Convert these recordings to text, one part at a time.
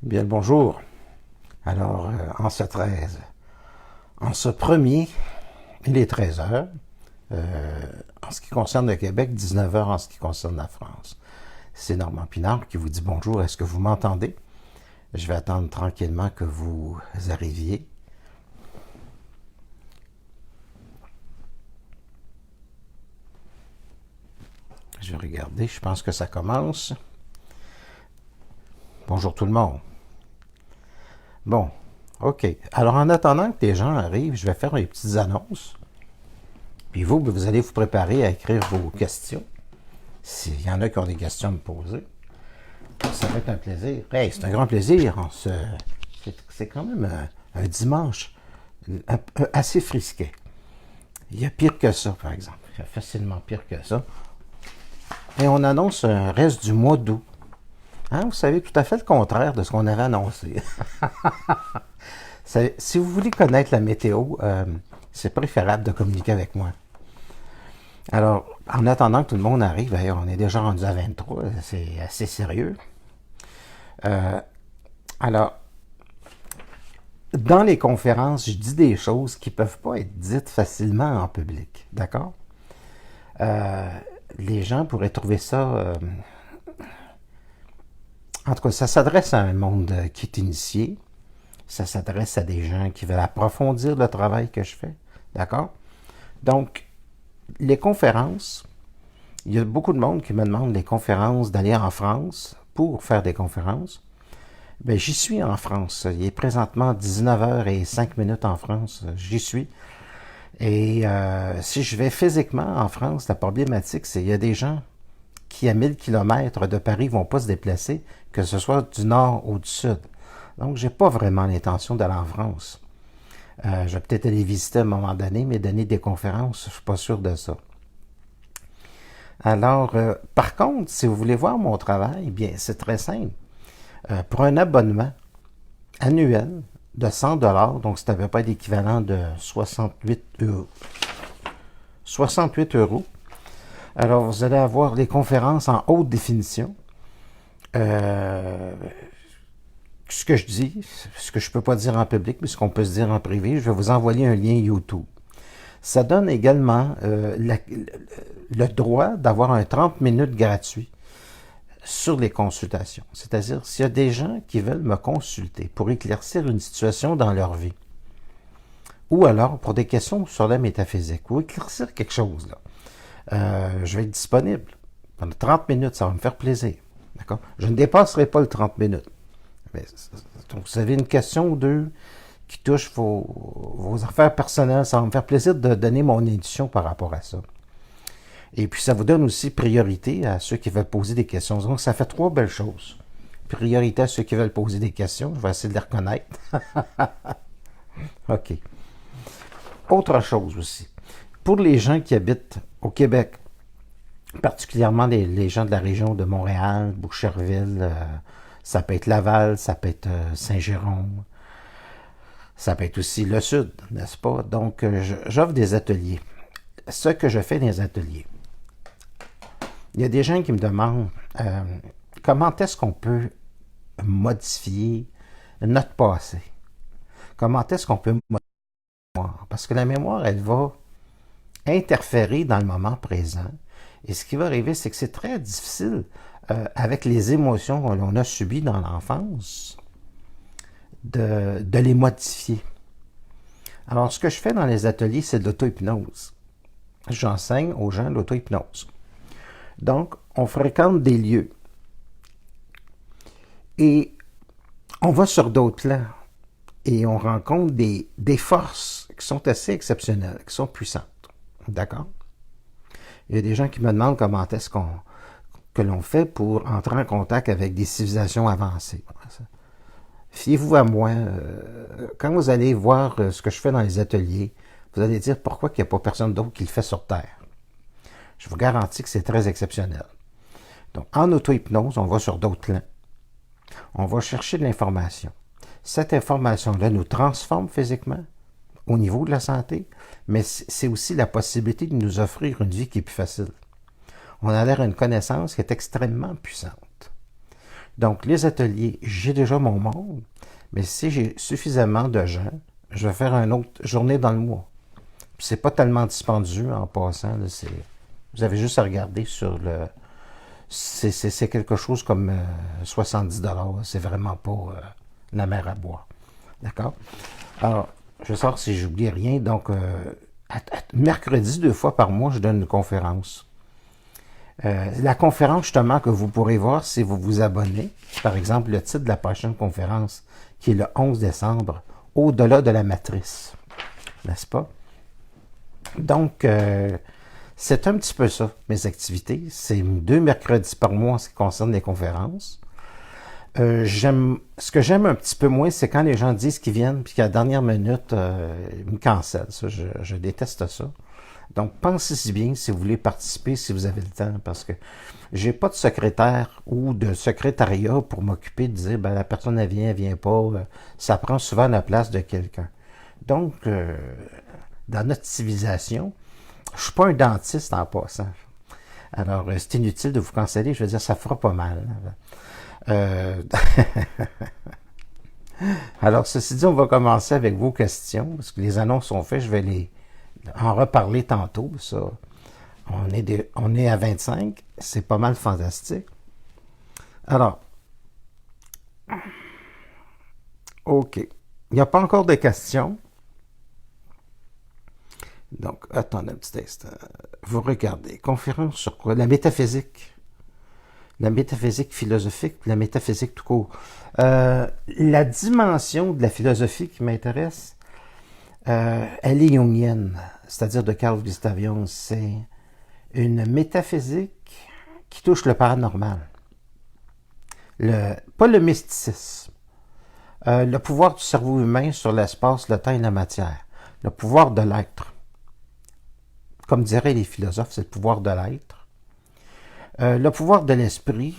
Bien le bonjour. Alors, en ce 13, en ce premier, il est 13 heures. En ce qui concerne le Québec, 19 heures en ce qui concerne la France. C'est Normand Pinard qui vous dit bonjour. Est-ce que vous m'entendez? Je vais attendre tranquillement que vous arriviez. Je vais regarder, je pense que ça commence. Bonjour tout le monde. Bon, OK. Alors, en attendant que les gens arrivent, je vais faire les petites annonces. Puis vous allez vous préparer à écrire vos questions. S'il y en a qui ont des questions à me poser, ça va être un plaisir. Hey, c'est un grand plaisir. C'est quand même un dimanche assez frisquet. Il y a pire que ça, par exemple. Il y a facilement pire que ça. Et on annonce un reste du mois d'août. Hein, vous savez, tout à fait le contraire de ce qu'on avait annoncé. Si vous voulez connaître la météo, c'est préférable de communiquer avec moi. Alors, en attendant que tout le monde arrive, on est déjà rendu à 23, c'est assez sérieux. Alors, dans les conférences, je dis des choses qui ne peuvent pas être dites facilement en public, d'accord? Les gens pourraient trouver ça... en tout cas, ça s'adresse à un monde qui est initié. Ça s'adresse à des gens qui veulent approfondir le travail que je fais, d'accord? Donc, les conférences, il y a beaucoup de monde qui me demande les conférences, d'aller en France pour faire des conférences. Bien, j'y suis en France. Il est présentement 19h05 en France. J'y suis. Et si je vais physiquement en France, la problématique, c'est qu'il y a des gens qui, à 1000 km de Paris, ne vont pas se déplacer, que ce soit du nord ou du sud. Donc, j'ai pas vraiment l'intention d'aller en France. Je vais peut-être aller visiter à un moment donné, mais donner des conférences, je suis pas sûr de ça. Alors, par contre, si vous voulez voir mon travail, bien, c'est très simple. Pour un abonnement annuel de 100 $, donc c'est à peu près l'équivalent de 68 euros. 68 euros. Alors, vous allez avoir les conférences en haute définition. Ce que je dis, ce que je ne peux pas dire en public, mais ce qu'on peut se dire en privé, je vais vous envoyer un lien YouTube. Ça donne également le droit d'avoir un 30 minutes gratuit sur les consultations. C'est-à-dire, s'il y a des gens qui veulent me consulter pour éclaircir une situation dans leur vie, ou alors pour des questions sur la métaphysique, ou éclaircir quelque chose, là, je vais être disponible. Pendant 30 minutes, ça va me faire plaisir. D'accord? Je ne dépasserai pas le 30 minutes. Mais, donc, vous avez une question ou deux qui touche vos affaires personnelles, ça va me faire plaisir de donner mon édition par rapport à ça. Et puis, ça vous donne aussi priorité à ceux qui veulent poser des questions. Donc, ça fait 3 belles choses. Priorité à ceux qui veulent poser des questions. Je vais essayer de les reconnaître. OK. Autre chose aussi. Pour les gens qui habitent au Québec, particulièrement les gens de la région de Montréal, Boucherville, ça peut être Laval, ça peut être Saint-Jérôme, ça peut être aussi le Sud, n'est-ce pas? Donc, j'offre des ateliers. Ce que je fais dans les ateliers, il y a des gens qui me demandent comment est-ce qu'on peut modifier notre passé? Comment est-ce qu'on peut modifier la mémoire? Parce que la mémoire, elle va interférer dans le moment présent. Et ce qui va arriver, c'est que c'est très difficile, avec les émotions que l'on a subies dans l'enfance, de les modifier. Alors, ce que je fais dans les ateliers, c'est de l'auto-hypnose. J'enseigne aux gens l'auto-hypnose. Donc, on fréquente des lieux. Et on va sur d'autres plans. Et on rencontre des forces qui sont assez exceptionnelles, qui sont puissantes. D'accord? Il y a des gens qui me demandent comment est-ce que l'on fait pour entrer en contact avec des civilisations avancées. Fiez-vous à moi. Quand vous allez voir ce que je fais dans les ateliers, vous allez dire pourquoi il n'y a pas personne d'autre qui le fait sur Terre. Je vous garantis que c'est très exceptionnel. Donc, en auto-hypnose, on va sur d'autres plans. On va chercher de l'information. Cette information-là nous transforme physiquement au niveau de la santé, mais c'est aussi la possibilité de nous offrir une vie qui est plus facile. On a l'air à une connaissance qui est extrêmement puissante. Donc, les ateliers, j'ai déjà mon monde, mais si j'ai suffisamment de gens, je vais faire une autre journée dans le mois. Puis c'est pas tellement dispendieux en passant. Là, vous avez juste à regarder sur le... C'est quelque chose comme 70 $. C'est vraiment pas la mer à boire. D'accord? Alors, je vais savoir si j'oublie rien. Donc, mercredi, 2 fois par mois, je donne une conférence. La conférence, justement, que vous pourrez voir si vous vous abonnez, par exemple, le titre de la prochaine conférence, qui est le 11 décembre, Au-delà de la matrice. N'est-ce pas? Donc, c'est un petit peu ça, mes activités. C'est 2 mercredis par mois en ce qui concerne les conférences. Ce que j'aime un petit peu moins, c'est quand les gens disent qu'ils viennent, puis qu'à la dernière minute, ils me cancellent. Ça, je déteste ça. Donc, pensez-y bien si vous voulez participer, si vous avez le temps, parce que j'ai pas de secrétaire ou de secrétariat pour m'occuper de dire, ben, la personne, elle vient pas. Ça prend souvent la place de quelqu'un. Donc, dans notre civilisation, je suis pas un dentiste en passant. Alors, c'est inutile de vous canceller, je veux dire, ça fera pas mal. Alors, ceci dit, on va commencer avec vos questions, parce que les annonces sont faites, je vais en reparler tantôt. Ça, on est à 25, c'est pas mal fantastique. Alors, OK. Il n'y a pas encore de questions. Donc, attendez un petit instant. Vous regardez. Conférence sur quoi? La métaphysique. La métaphysique philosophique, la métaphysique tout court. La dimension de la philosophie qui m'intéresse, elle est jungienne, c'est-à-dire de Carl Gustav Jung. C'est une métaphysique qui touche le paranormal. Pas le mysticisme. Le pouvoir du cerveau humain sur l'espace, le temps et la matière. Le pouvoir de l'être. Comme diraient les philosophes, c'est le pouvoir de l'être. Le pouvoir de l'esprit,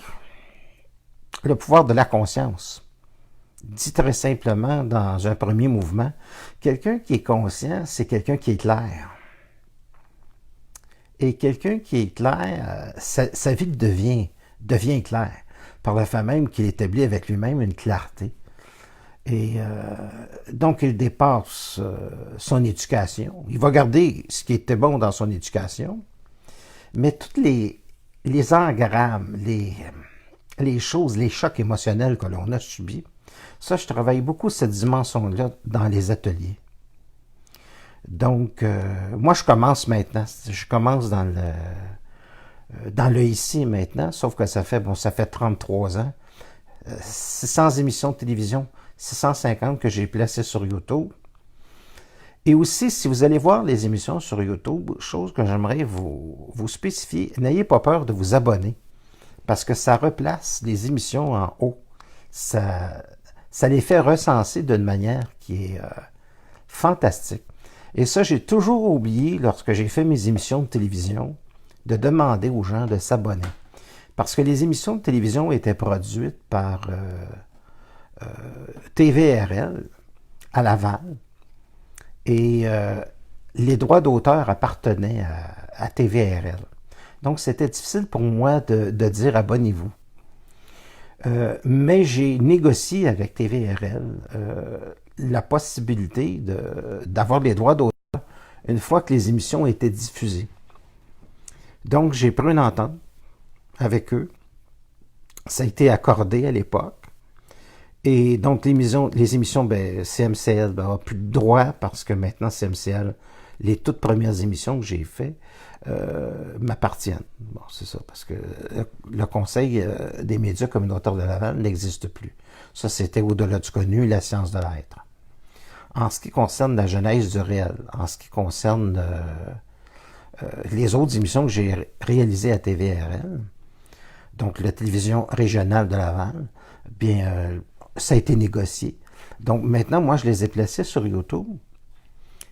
le pouvoir de la conscience. Dit très simplement, dans un premier mouvement, quelqu'un qui est conscient, c'est quelqu'un qui est clair. Et quelqu'un qui est clair, sa vie devient claire, par le fait même qu'il établit avec lui-même une clarté. Et donc, il dépasse son éducation. Il va garder ce qui était bon dans son éducation, mais toutes les engrammes, les choses, les chocs émotionnels que l'on a subis, ça, je travaille beaucoup cette dimension-là dans les ateliers. Donc, moi, je commence maintenant. Je commence dans le ici maintenant, sauf que ça fait 33 ans. 600 émissions de télévision, 650 que j'ai placées sur YouTube. Et aussi, si vous allez voir les émissions sur YouTube, chose que j'aimerais vous spécifier, n'ayez pas peur de vous abonner, parce que ça replace les émissions en haut. Ça les fait recenser d'une manière qui est fantastique. Et ça, j'ai toujours oublié, lorsque j'ai fait mes émissions de télévision, de demander aux gens de s'abonner. Parce que les émissions de télévision étaient produites par TVRL à Laval. Et les droits d'auteur appartenaient à TVRL. Donc, c'était difficile pour moi de dire abonnez-vous. Mais j'ai négocié avec TVRL la possibilité d'avoir les droits d'auteur une fois que les émissions étaient diffusées. Donc, j'ai pris une entente avec eux. Ça a été accordé à l'époque. Et donc, les émissions, CMCL n'a plus de droit parce que maintenant, CMCL, les toutes premières émissions que j'ai faites m'appartiennent. Bon, c'est ça, parce que le Conseil des médias communautaires de Laval n'existe plus. Ça, c'était au-delà du connu, la science de l'être. En ce qui concerne la genèse du réel, en ce qui concerne les autres émissions que j'ai réalisées à TVRL, donc la télévision régionale de Laval, bien, ça a été négocié. Donc maintenant, moi, je les ai placées sur YouTube.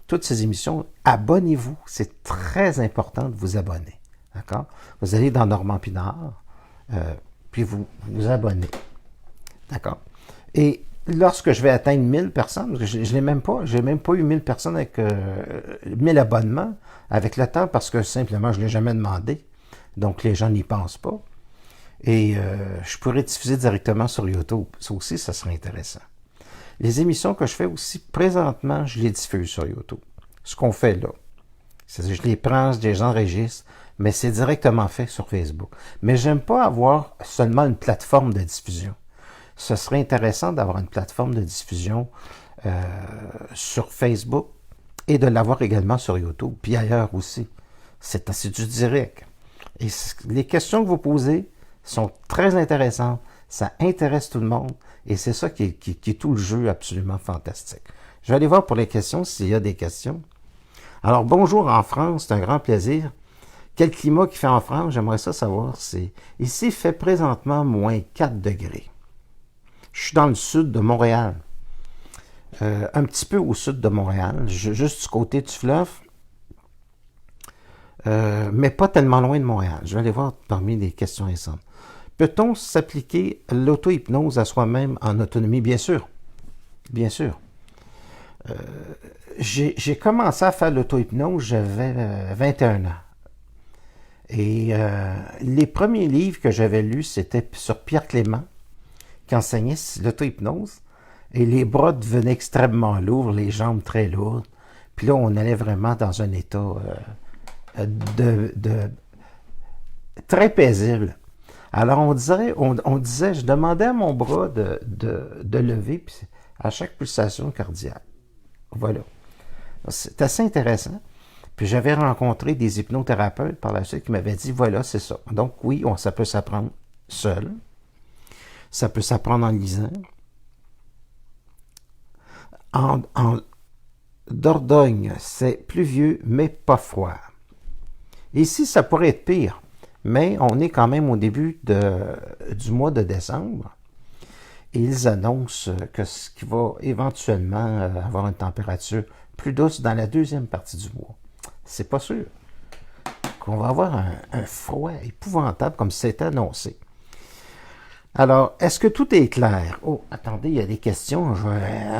Toutes ces émissions, abonnez-vous. C'est très important de vous abonner. D'accord? Vous allez dans Normand Pinard, puis vous abonnez. D'accord? Et lorsque je vais atteindre 1000 personnes, je n'ai même pas eu 1000 personnes avec 1000 abonnements avec le temps parce que simplement, je ne l'ai jamais demandé. Donc, les gens n'y pensent pas. Et je pourrais diffuser directement sur YouTube. Ça aussi, ça serait intéressant. Les émissions que je fais aussi, présentement, je les diffuse sur YouTube. Ce qu'on fait là. C'est-à-dire, je les prends, je les enregistre, mais c'est directement fait sur Facebook. Mais j'aime pas avoir seulement une plateforme de diffusion. Ce serait intéressant d'avoir une plateforme de diffusion sur Facebook et de l'avoir également sur YouTube, puis ailleurs aussi. C'est du direct. Et les questions que vous posez sont très intéressantes. Ça intéresse tout le monde. Et c'est ça qui est tout le jeu absolument fantastique. Je vais aller voir pour les questions s'il y a des questions. Alors, bonjour en France, c'est un grand plaisir. Quel climat qu'il fait en France? J'aimerais ça savoir. Ici, il fait présentement moins 4 degrés. Je suis dans le sud de Montréal. Un petit peu au sud de Montréal, juste du côté du fleuve, mais pas tellement loin de Montréal. Je vais aller voir parmi les questions récentes. Peut-on s'appliquer l'auto-hypnose à soi-même en autonomie? Bien sûr. Bien sûr. J'ai commencé à faire l'auto-hypnose, j'avais 21 ans. Et les premiers livres que j'avais lus, c'était sur Pierre Clément, qui enseignait l'auto-hypnose. Et les bras devenaient extrêmement lourds, les jambes très lourdes. Puis là, on allait vraiment dans un état de très paisible. Alors, on disait, je demandais à mon bras de lever puis à chaque pulsation cardiaque. Voilà. C'est assez intéressant. Puis j'avais rencontré des hypnothérapeutes par la suite qui m'avaient dit, voilà, c'est ça. Donc oui, ça peut s'apprendre seul. Ça peut s'apprendre en lisant. En Dordogne, c'est pluvieux, mais pas froid. Ici, ça pourrait être pire, mais on est quand même au début du mois de décembre. Et ils annoncent qu'il va éventuellement avoir une température plus douce dans la deuxième partie du mois. C'est pas sûr qu'on va avoir un froid épouvantable comme c'était annoncé. Alors, est-ce que tout est clair? Oh, attendez, il y a des questions. Je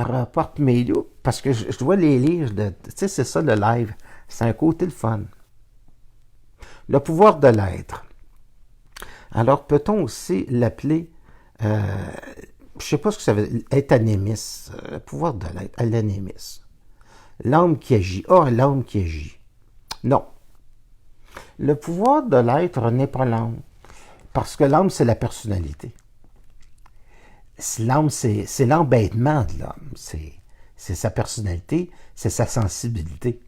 reporte mes loups parce que je dois les lire. Tu sais, c'est ça le live. C'est un côté le fun. Le pouvoir de l'être. Alors, peut-on aussi l'appeler, je ne sais pas ce que ça veut dire, être animiste. Le pouvoir de l'être, l'anémisme. L'âme qui agit. Ah, l'âme qui agit. Non. Le pouvoir de l'être n'est pas l'âme. Parce que l'âme, c'est la personnalité. L'âme, c'est l'embêtement de l'homme. C'est sa personnalité, c'est sa sensibilité.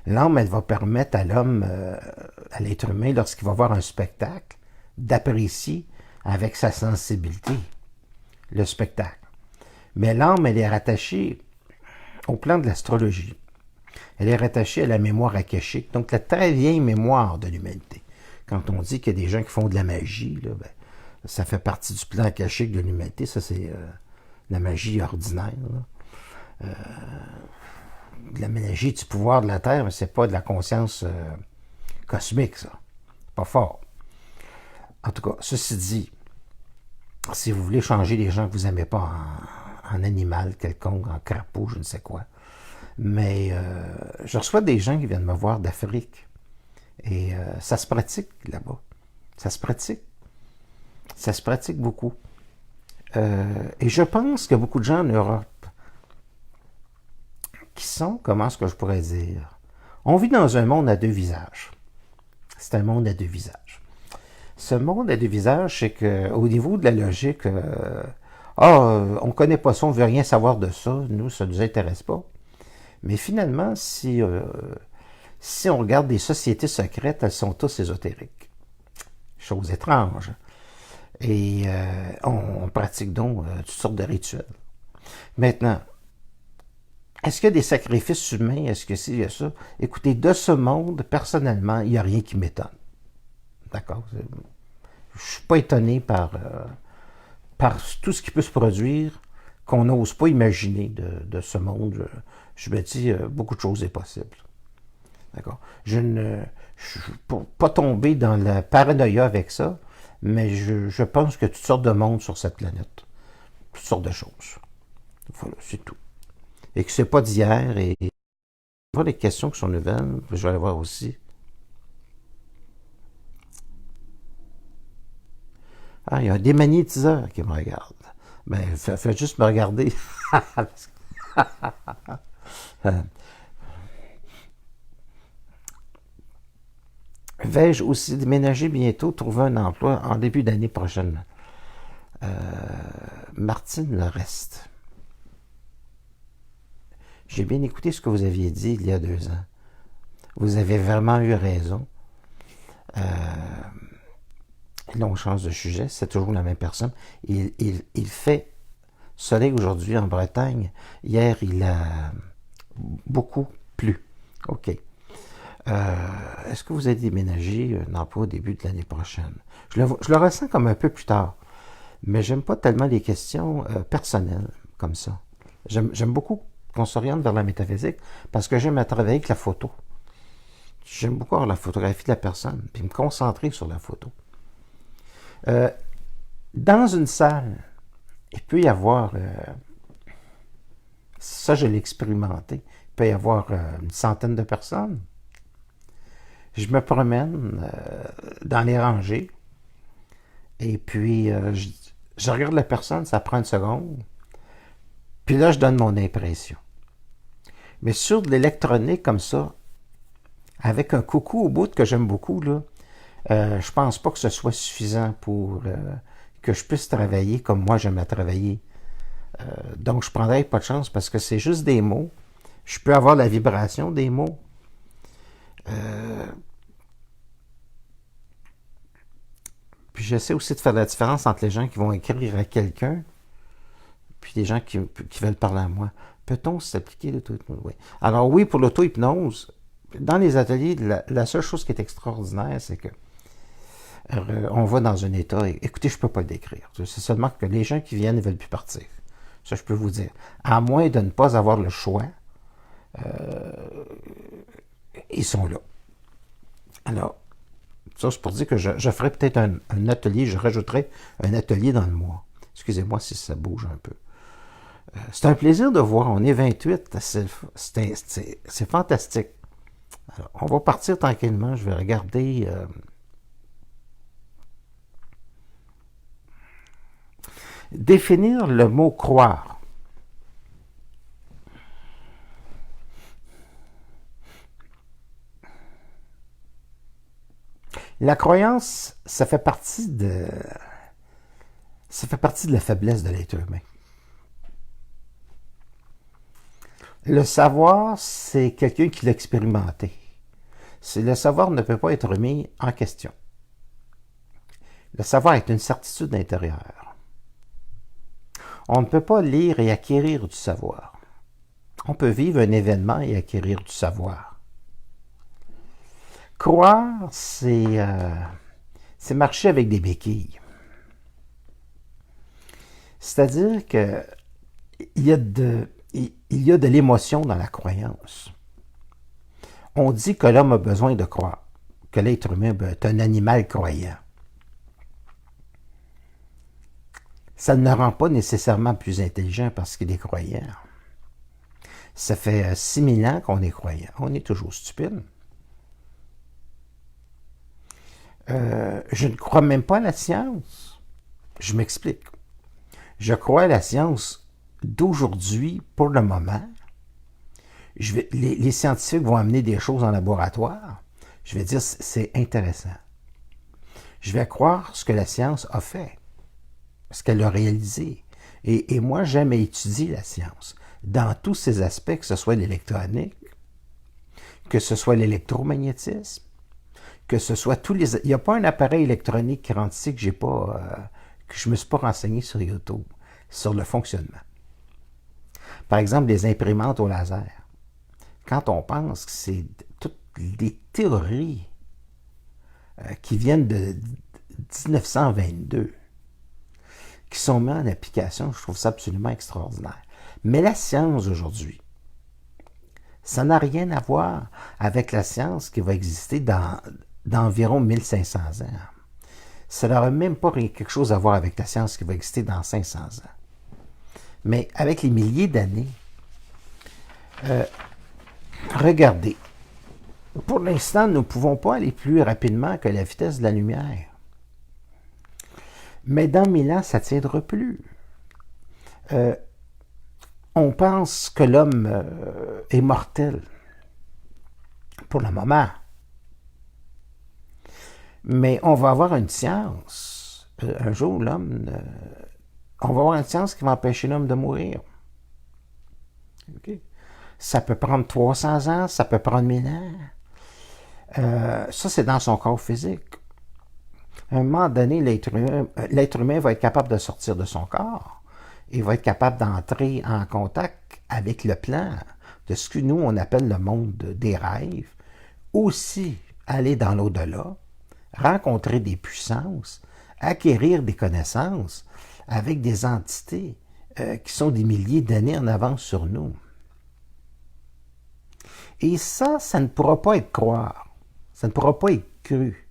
L'âme, elle va permettre à l'homme, à l'être humain, lorsqu'il va voir un spectacle, d'apprécier avec sa sensibilité le spectacle. Mais l'âme, elle est rattachée au plan de l'astrologie. Elle est rattachée à la mémoire akashique, donc la très vieille mémoire de l'humanité. Quand on dit qu'il y a des gens qui font de la magie, là, ben, ça fait partie du plan akashique de l'humanité. Ça, c'est la magie ordinaire. La magie du pouvoir de la Terre, mais c'est pas de la conscience cosmique, ça. Pas fort. En tout cas, ceci dit, si vous voulez changer les gens que vous n'aimez pas en animal quelconque, en crapaud, je ne sais quoi, mais je reçois des gens qui viennent me voir d'Afrique. Et ça se pratique là-bas. Ça se pratique. Ça se pratique beaucoup. Et je pense qu'il y a beaucoup de gens en Europe qui sont, comment est-ce que je pourrais dire, on vit dans un monde à deux visages. C'est un monde à deux visages. Ce monde à deux visages, c'est qu'au niveau de la logique, on ne connaît pas ça, on ne veut rien savoir de ça, nous, ça ne nous intéresse pas. Mais finalement, si on regarde des sociétés secrètes, elles sont tous ésotériques. Chose étrange. Et on pratique donc toutes sortes de rituels. Maintenant, est-ce qu'il y a des sacrifices humains? Est-ce que c'est ça? Écoutez, de ce monde, personnellement, il n'y a rien qui m'étonne. D'accord? Je ne suis pas étonné par tout ce qui peut se produire qu'on n'ose pas imaginer de ce monde. Je me dis, beaucoup de choses est possible. D'accord? Je ne suis pas tombé dans la paranoïa avec ça, mais je pense qu'il y a toutes sortes de mondes sur cette planète. Toutes sortes de choses. Voilà, c'est tout. Et que c'est pas d'hier. Et je vais voir les questions qui sont nouvelles. Je vais aller voir aussi. Ah, il y a un démagnétiseur qui me regarde. Ben, fais juste me regarder. Vais-je aussi déménager bientôt, trouver un emploi en début d'année prochaine? Euh, Martine le reste. J'ai bien écouté ce que vous aviez dit il y a 2 ans. Vous avez vraiment eu raison. Euh, là, on change de sujet. C'est toujours la même personne. Il fait soleil aujourd'hui en Bretagne. Hier, il a beaucoup plu. OK. Est-ce que vous allez déménager un emploi au début de l'année prochaine? Je le ressens comme un peu plus tard. Mais j'aime pas tellement les questions personnelles comme ça. J'aime beaucoup qu'on s'oriente vers la métaphysique parce que j'aime à travailler avec la photo. J'aime beaucoup avoir la photographie de la personne puis me concentrer sur la photo. Dans une salle, il peut y avoir, ça je l'ai expérimenté, il peut y avoir une centaine de personnes. Je me promène dans les rangées et puis je regarde la personne, ça prend une seconde, puis là je donne mon impression. Mais sur de l'électronique comme ça, avec un coucou au bout que j'aime beaucoup, là, je pense pas que ce soit suffisant pour que je puisse travailler comme moi j'aime à travailler. Donc je prendrai pas de chance parce que c'est juste des mots. Je peux avoir la vibration des mots. Puis j'essaie aussi de faire la différence entre les gens qui vont écrire à quelqu'un puis les gens qui veulent parler à moi. Peut-on s'appliquer l'auto-hypnose? Oui. Alors oui, pour l'auto-hypnose, dans les ateliers, la seule chose qui est extraordinaire, c'est que on va dans un état, écoutez, je ne peux pas le décrire. C'est seulement que les gens qui viennent ne veulent plus partir. Ça, je peux vous dire. À moins de ne pas avoir le choix, ils sont là. Alors, ça, c'est pour dire que je ferai peut-être un atelier, je rajouterai un atelier dans le mois. Excusez-moi si ça bouge un peu. C'est un plaisir de voir, on est 28, c'est fantastique. Alors, on va partir tranquillement, je vais regarder... définir le mot croire. La croyance, ça fait partie de la faiblesse de l'être humain. Le savoir, c'est quelqu'un qui l'a expérimenté. Le savoir ne peut pas être mis en question. Le savoir est une certitude intérieure. On ne peut pas lire et acquérir du savoir. On peut vivre un événement et acquérir du savoir. Croire, c'est marcher avec des béquilles. C'est-à-dire que il y a de l'émotion dans la croyance. On dit que l'homme a besoin de croire, que l'être humain est un animal croyant. Ça ne le rend pas nécessairement plus intelligent parce qu'il est croyant. Ça fait 6000 ans qu'on est croyant. On est toujours stupide. Je ne crois même pas à la science. Je m'explique. Je crois à la science d'aujourd'hui pour le moment. Les scientifiques vont amener des choses en laboratoire. Je vais dire, c'est intéressant. Je vais croire ce que la science a fait, ce qu'elle a réalisé. Et moi, j'aime étudier la science dans tous ses aspects, que ce soit l'électronique, que ce soit l'électromagnétisme, que ce soit tous les... Il n'y a pas un appareil électronique qui rentre ici que je ne me suis pas renseigné sur YouTube, sur le fonctionnement. Par exemple, les imprimantes au laser. Quand on pense que c'est toutes les théories qui viennent de 1922, qui sont mises en application, je trouve ça absolument extraordinaire. Mais la science aujourd'hui, ça n'a rien à voir avec la science qui va exister d'environ 1500 ans. Ça n'aura même pas quelque chose à voir avec la science qui va exister dans 500 ans. Mais avec les milliers d'années, regardez, pour l'instant, nous ne pouvons pas aller plus rapidement que la vitesse de la lumière. Mais dans 1000 ans, ça ne tiendra plus. Euh, on pense que l'homme est mortel pour le moment. Mais on va avoir une science. Un jour, on va avoir une science qui va empêcher l'homme de mourir. Okay? Ça peut prendre 300 ans, ça peut prendre 1000 ans. Ça, c'est dans son corps physique. À un moment donné, l'être humain va être capable de sortir de son corps. Il va être capable d'entrer en contact avec le plan de ce que nous, on appelle le monde des rêves. Aussi, aller dans l'au-delà, rencontrer des puissances, acquérir des connaissances avec des entités qui sont des milliers d'années en avance sur nous. Et ça ne pourra pas être croire. Ça ne pourra pas être cru.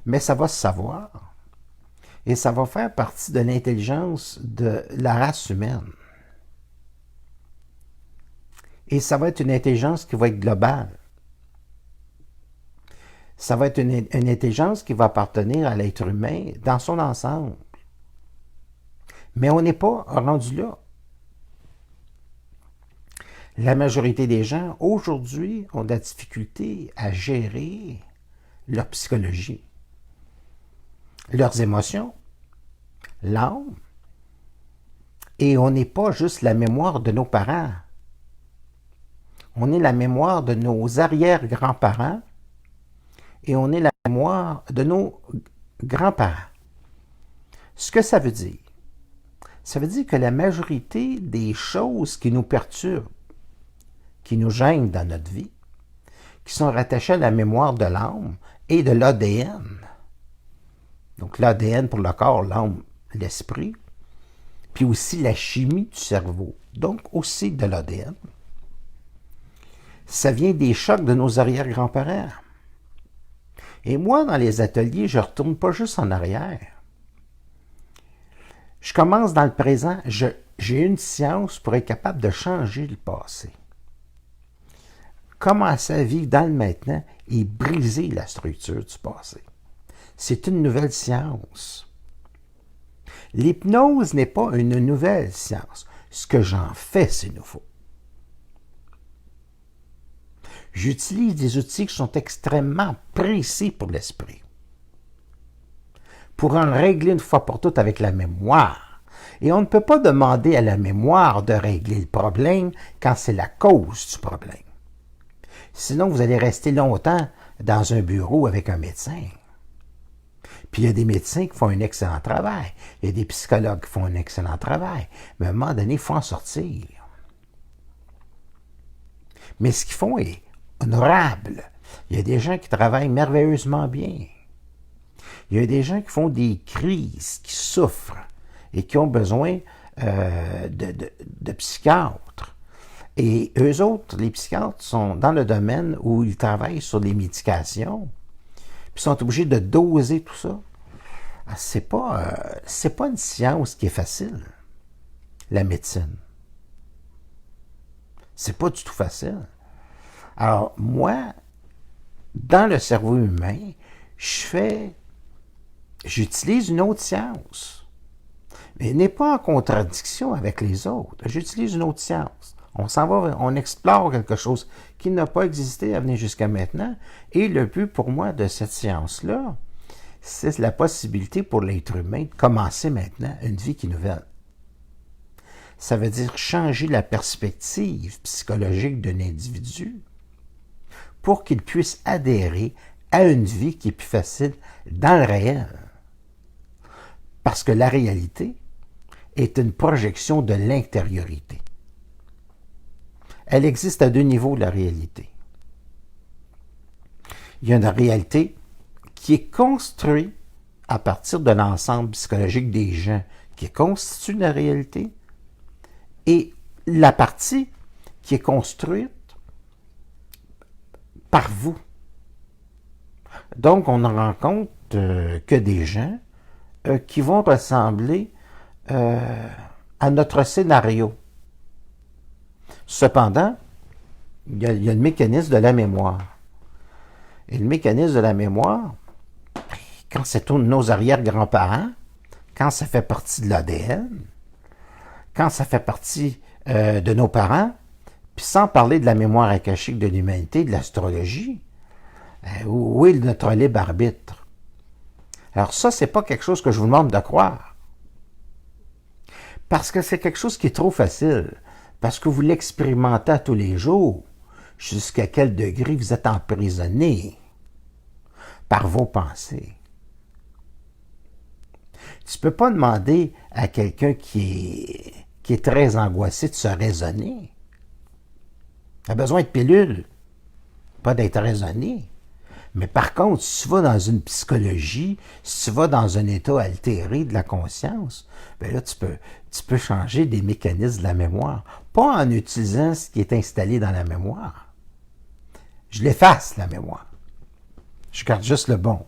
Mais ça va se savoir. Et ça va faire partie de l'intelligence de la race humaine. Et ça va être une intelligence qui va être globale. Ça va être une intelligence qui va appartenir à l'être humain dans son ensemble. Mais on n'est pas rendu là. La majorité des gens, aujourd'hui, ont de la difficulté à gérer leur psychologie, leurs émotions, l'âme. Et on n'est pas juste la mémoire de nos parents. On est la mémoire de nos arrière-grands-parents et on est la mémoire de nos grands-parents. Ce que ça veut dire? Ça veut dire que la majorité des choses qui nous perturbent, qui nous gênent dans notre vie, qui sont rattachées à la mémoire de l'âme et de l'ADN. Donc l'ADN pour le corps, l'âme, l'esprit, puis aussi la chimie du cerveau, donc aussi de l'ADN. Ça vient des chocs de nos arrière-grands-parents. Et moi, dans les ateliers, je ne retourne pas juste en arrière. Je commence dans le présent. J'ai une science pour être capable de changer le passé. Commencer à vivre dans le maintenant et briser la structure du passé. C'est une nouvelle science. L'hypnose n'est pas une nouvelle science. Ce que j'en fais, c'est nouveau. J'utilise des outils qui sont extrêmement précis pour l'esprit. Pour en régler une fois pour toutes avec la mémoire. Et on ne peut pas demander à la mémoire de régler le problème quand c'est la cause du problème. Sinon, vous allez rester longtemps dans un bureau avec un médecin. Puis il y a des médecins qui font un excellent travail. Il y a des psychologues qui font un excellent travail. Mais à un moment donné, il faut en sortir. Mais ce qu'ils font est honorable. Il y a des gens qui travaillent merveilleusement bien. Il y a des gens qui font des crises, qui souffrent et qui ont besoin de psychiatres. Et eux autres, les psychiatres, sont dans le domaine où ils travaillent sur les médications, puis sont obligés de doser tout ça. C'est pas une science qui est facile, la médecine. C'est pas du tout facile. Alors, moi, dans le cerveau humain, j'utilise une autre science. Mais elle n'est pas en contradiction avec les autres. J'utilise une autre science. On s'en va, on explore quelque chose qui n'a pas existé à venir jusqu'à maintenant. Et le but pour moi de cette science-là, c'est la possibilité pour l'être humain de commencer maintenant une vie qui est nouvelle. Ça veut dire changer la perspective psychologique d'un individu pour qu'il puisse adhérer à une vie qui est plus facile dans le réel. Parce que la réalité est une projection de l'intériorité. Elle existe à deux niveaux, la réalité. Il y a une réalité qui est construite à partir de l'ensemble psychologique des gens qui constitue la réalité et la partie qui est construite par vous. Donc, on ne rencontre que des gens qui vont ressembler à notre scénario. Cependant, il y a le mécanisme de la mémoire. Et le mécanisme de la mémoire, quand c'est nos arrière-grands-parents quand ça fait partie de l'ADN, quand ça fait partie de nos parents, puis sans parler de la mémoire akashique de l'humanité, de l'astrologie, où est notre libre arbitre? Alors ça, c'est pas quelque chose que je vous demande de croire. Parce que c'est quelque chose qui est trop facile. Parce que vous l'expérimentez à tous les jours. Jusqu'à quel degré vous êtes emprisonné par vos pensées. Tu ne peux pas demander à quelqu'un qui est très angoissé de se raisonner. Il a besoin de pilules, pas d'être raisonné. Mais par contre, si tu vas dans une psychologie, si tu vas dans un état altéré de la conscience, ben là, tu peux changer des mécanismes de la mémoire. Pas en utilisant ce qui est installé dans la mémoire. Je l'efface, la mémoire. Je garde juste le bon.